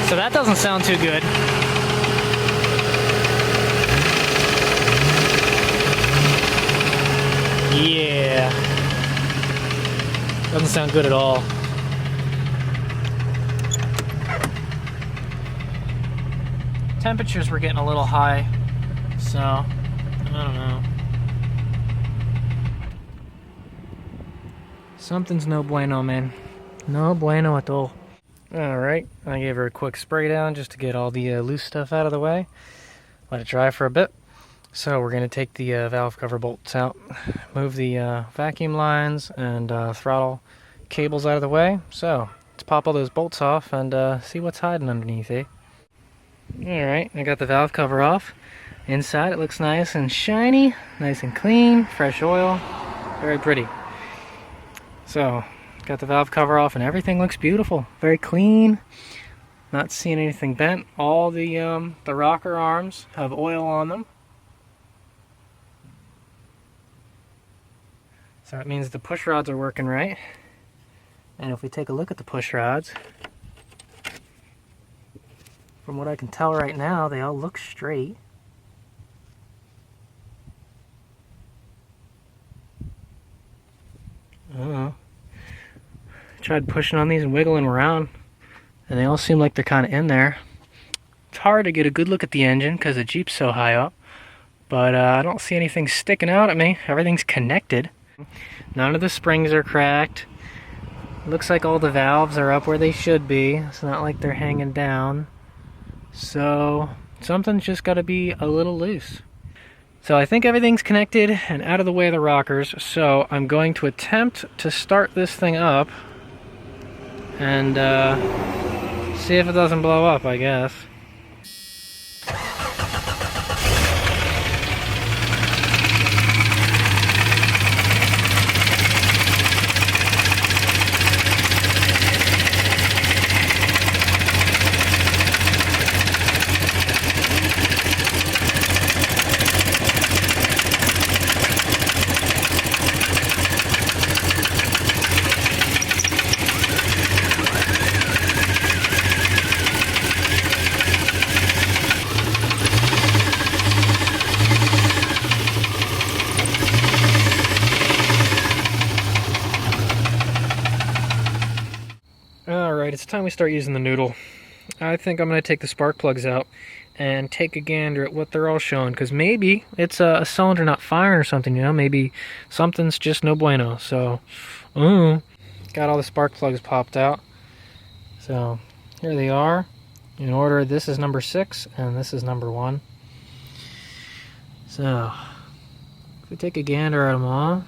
So that doesn't sound too good. Yeah. Doesn't sound good at all. Temperatures were getting a little high, so I don't know. Something's no bueno, man. No bueno at all. Alright, I gave her a quick spray down just to get all the loose stuff out of the way. Let it dry for a bit. So we're going to take the valve cover bolts out, move the vacuum lines and throttle cables out of the way. So let's pop all those bolts off and see what's hiding underneath, eh? Alright, I got the valve cover off. Inside it looks nice and shiny, nice and clean, fresh oil, very pretty. So got the valve cover off and everything looks beautiful, very clean. Not seeing anything bent. All the rocker arms have oil on them. So that means the push rods are working right. And if we take a look at the push rods, from what I can tell right now, they all look straight. I don't know. Tried pushing on these and wiggling around, and they all seem like they're kind of in there. It's hard to get a good look at the engine because the Jeep's so high up, but I don't see anything sticking out at me. Everything's connected. None of the springs are cracked. Looks like all the valves are up where they should be. It's not like they're hanging down. So something's just got to be a little loose. So I think everything's connected and out of the way of the rockers. So I'm going to attempt to start this thing up and see if it doesn't blow up, I guess. Alright, it's time we start using the noodle. I think I'm going to take the spark plugs out and take a gander at what they're all showing, because maybe it's a cylinder not firing or something, you know? Maybe something's just no bueno. So, got all the spark plugs popped out. So, here they are. In order, this is number 6 and this is number 1. So, if we take a gander at them all,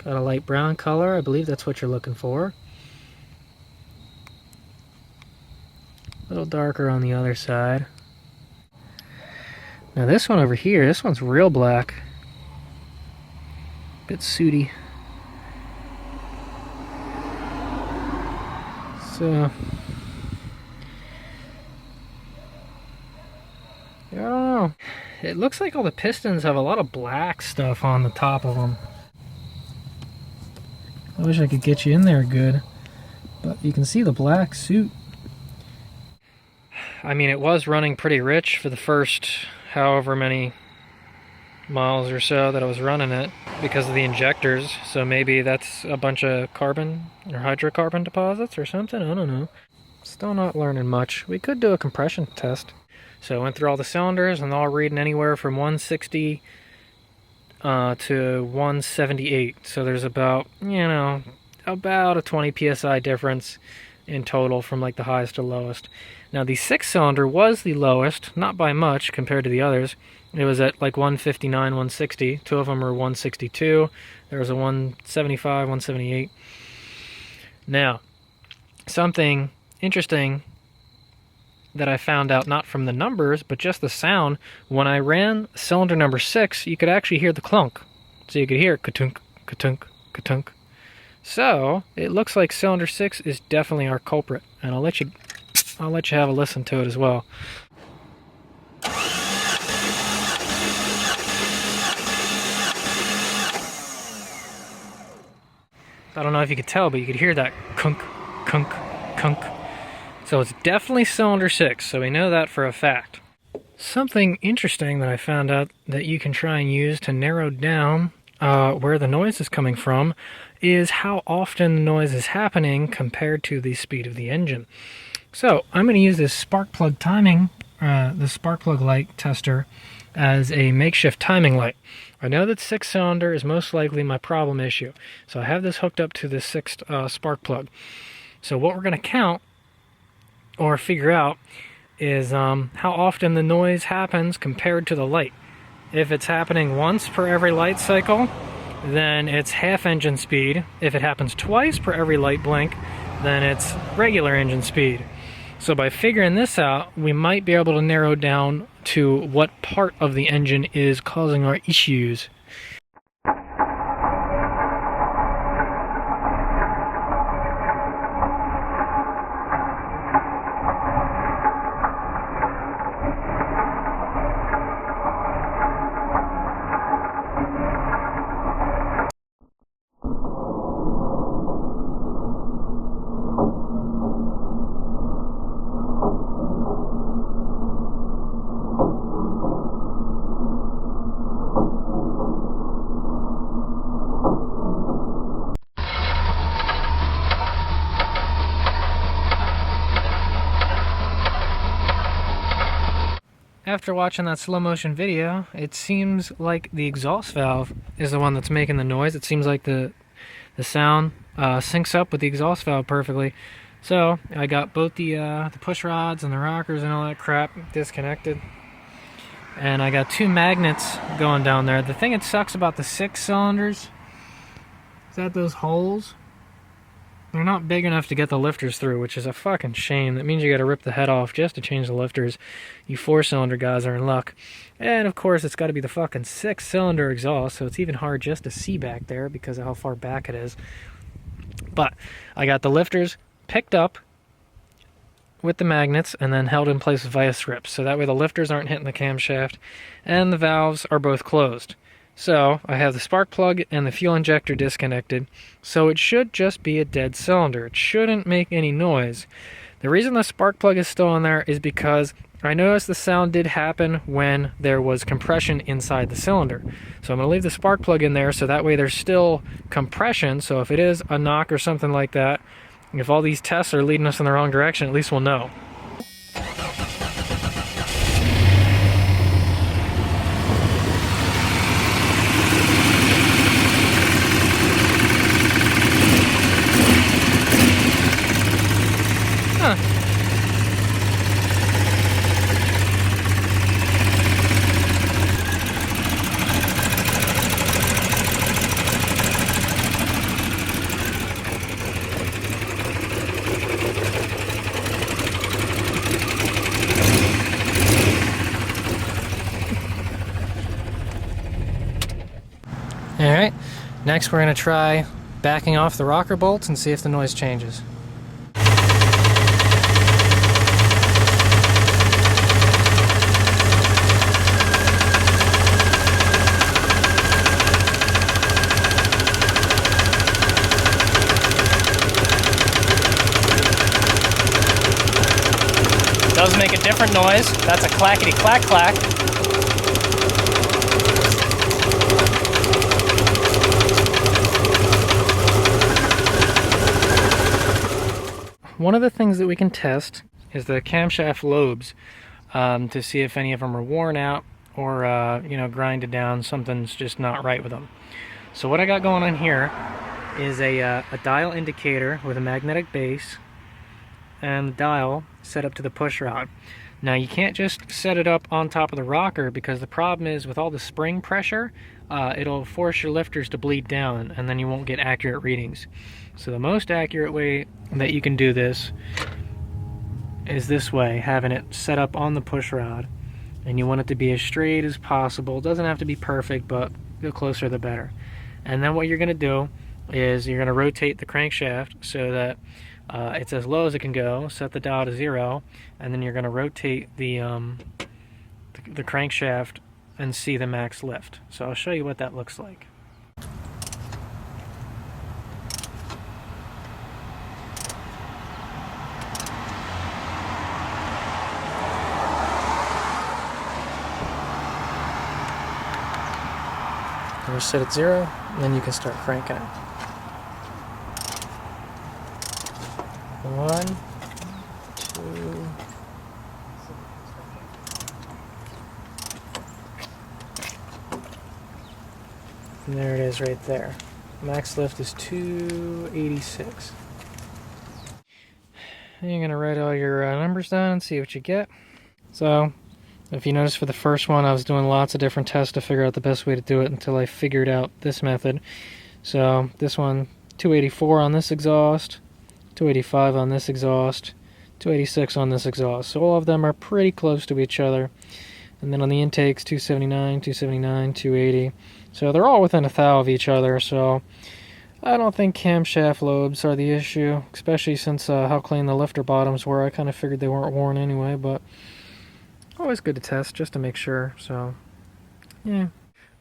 got a light brown color, I believe that's what you're looking for. A little darker on the other side. Now this one over here, this one's real black. Bit sooty. So, I don't know. It looks like all the pistons have a lot of black stuff on the top of them. I wish I could get you in there good, but you can see the black suit. I mean, it was running pretty rich for the first however many miles or so that I was running it because of the injectors, so maybe that's a bunch of carbon or hydrocarbon deposits or something, I don't know. Still not learning much. We could do a compression test. So I went through all the cylinders and they're all reading anywhere from 160 to 178, so there's about, you know, about a 20 psi difference in total from like the highest to lowest. Now the 6-cylinder was the lowest, not by much compared to the others. It was at like 159, 160. Two of them were 162. There was a 175, 178. Now, something interesting that I found out, not from the numbers, but just the sound. When I ran cylinder number 6, you could actually hear the clunk. So you could hear ka-tunk, ka-tunk, ka-tunk. So, it looks like cylinder 6 is definitely our culprit. And I'll let you have a listen to it as well. I don't know if you could tell, but you could hear that kunk, kunk, kunk. So it's definitely cylinder 6, so we know that for a fact. Something interesting that I found out that you can try and use to narrow down where the noise is coming from is how often the noise is happening compared to the speed of the engine. So I'm going to use this spark plug timing, the spark plug light tester, as a makeshift timing light. I know that 6-cylinder is most likely my problem issue, so I have this hooked up to this 6th spark plug. So what we're going to count or figure out is how often the noise happens compared to the light. If it's happening once per every light cycle, then it's half engine speed. If it happens twice per every light blink, then it's regular engine speed. So by figuring this out, we might be able to narrow down to what part of the engine is causing our issues. After watching that slow motion video, it seems like the exhaust valve is the one that's making the noise. It seems like the sound syncs up with the exhaust valve perfectly. So I got both the push rods and the rockers and all that crap disconnected. And I got 2 magnets going down there. The thing that sucks about the 6 cylinders is that those holes, they're not big enough to get the lifters through, which is a fucking shame. That means you gotta rip the head off just to change the lifters. You 4-cylinder guys are in luck. And of course it's gotta be the fucking 6-cylinder exhaust, so it's even hard just to see back there because of how far back it is. But I got the lifters picked up with the magnets and then held in place with vice grips, so that way the lifters aren't hitting the camshaft and the valves are both closed. So I have the spark plug and the fuel injector disconnected, so it should just be a dead cylinder. It shouldn't make any noise. The reason the spark plug is still in there is because I noticed the sound did happen when there was compression inside the cylinder. So I'm going to leave the spark plug in there so that way there's still compression, so if it is a knock or something like that, if all these tests are leading us in the wrong direction, at least we'll know. Alright, next we're going to try backing off the rocker bolts and see if the noise changes. Does make a different noise. That's a clackety clack clack. One of the things that we can test is the camshaft lobes to see if any of them are worn out or grinded down. Something's just not right with them. So what I got going on here is a dial indicator with a magnetic base and the dial set up to the push rod. Now you can't just set it up on top of the rocker because the problem is with all the spring pressure, it'll force your lifters to bleed down and then you won't get accurate readings. So the most accurate way that you can do this is this way, having it set up on the push rod, and you want it to be as straight as possible. It doesn't have to be perfect, but the closer the better. And then what you're going to do is you're going to rotate the crankshaft so that it's as low as it can go, set the dial to 0, and then you're going to rotate the crankshaft and see the max lift. So I'll show you what that looks like. timer set at 0, and then you can start cranking it. 1, 2. And there it is right there. Max lift is 286. And you're gonna write all your numbers down and see what you get. So, if you notice for the first one, I was doing lots of different tests to figure out the best way to do it until I figured out this method. So, this one, 284 on this exhaust, 285 on this exhaust, 286 on this exhaust. So all of them are pretty close to each other. And then on the intakes, 279, 279, 280. So they're all within a thou of each other, so I don't think camshaft lobes are the issue, especially since how clean the lifter bottoms were. I kind of figured they weren't worn anyway, but always good to test just to make sure, so yeah.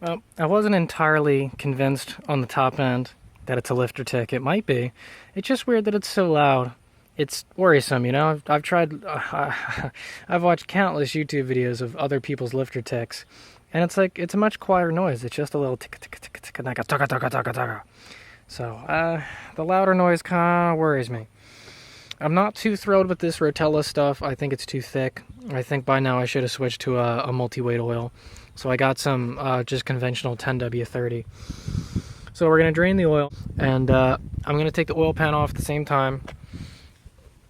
Well, I wasn't entirely convinced on the top end that it's a lifter tick. It might be. It's just weird that it's so loud. It's worrisome, you know. I've tried, I've watched countless YouTube videos of other people's lifter ticks, and it's like, it's a much quieter noise. It's just a little tick, tick, tick, tick, like a taka, taka, taka, taka. So, the louder noise kind of worries me. I'm not too thrilled with this Rotella stuff. I think it's too thick. I think by now I should have switched to a multi-weight oil. So I got some just conventional 10W30. So we're going to drain the oil, and I'm going to take the oil pan off at the same time,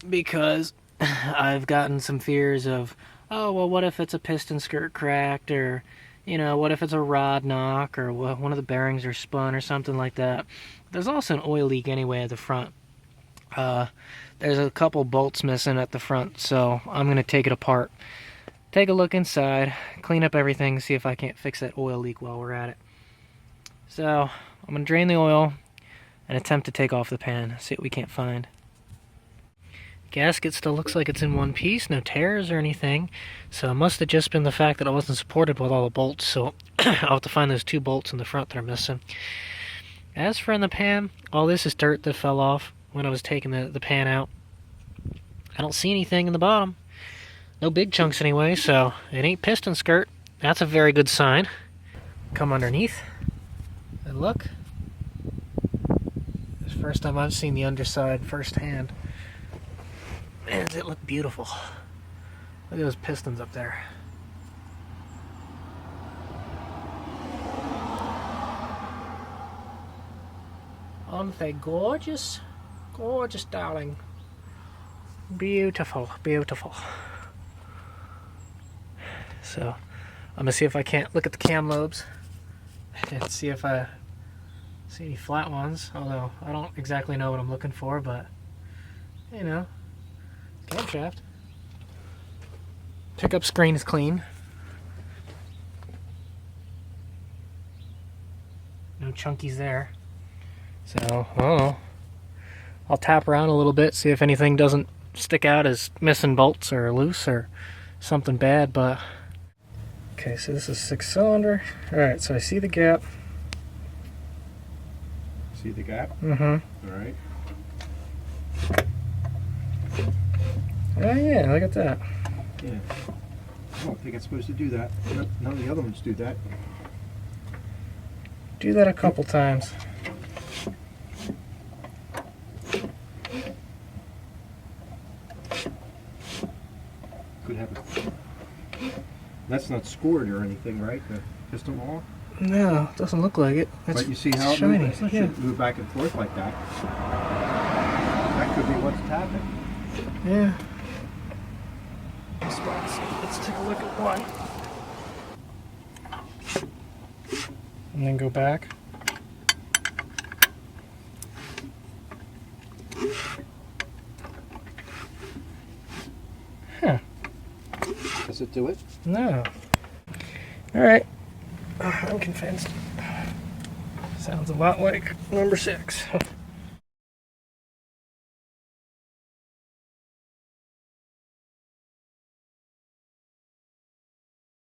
because I've gotten some fears of, oh, well, what if it's a piston skirt cracked, or, you know, what if it's a rod knock, or one of the bearings are spun, or something like that. There's also an oil leak anyway at the front. There's a couple bolts missing at the front, so I'm going to take it apart, take a look inside, clean up everything, see if I can't fix that oil leak while we're at it. So I'm going to drain the oil and attempt to take off the pan, see what we can't find. Gasket still looks like it's in one piece, no tears or anything, so it must have just been the fact that it wasn't supported with all the bolts, so I'll have to find those 2 bolts in the front that are missing. As for in the pan, all this is dirt that fell off when I was taking the pan out. I don't see anything in the bottom. No big chunks anyway, so it ain't piston skirt. That's a very good sign. Come underneath and look. It's the first time I've seen the underside firsthand. Man, does it look beautiful. Look at those pistons up there. Aren't they gorgeous? Gorgeous, darling. Beautiful, beautiful. So, I'm gonna see if I can't look at the cam lobes and see if I see any flat ones, although I don't exactly know what I'm looking for, but, you know, camshaft. Pickup screen is clean. No chunkies there. So, I don't know. I'll tap around a little bit, see if anything doesn't stick out as missing bolts or loose or something bad, but... Okay, so this is 6-cylinder. Alright, so I see the gap. See the gap? Mm-hmm. Alright. Oh yeah, look at that. Yeah. I don't think it's supposed to do that. None of the other ones do that. Do that a couple times. Could have it. That's not scored or anything, right? The piston wall? No, it doesn't look like it. It's but you see how shiny. It shouldn't move back and forth like that. That could be what's tapping. Yeah. Let's take a look at one. And then go back. Huh. Does it do it? No. Alright. I'm convinced. Sounds a lot like number 6.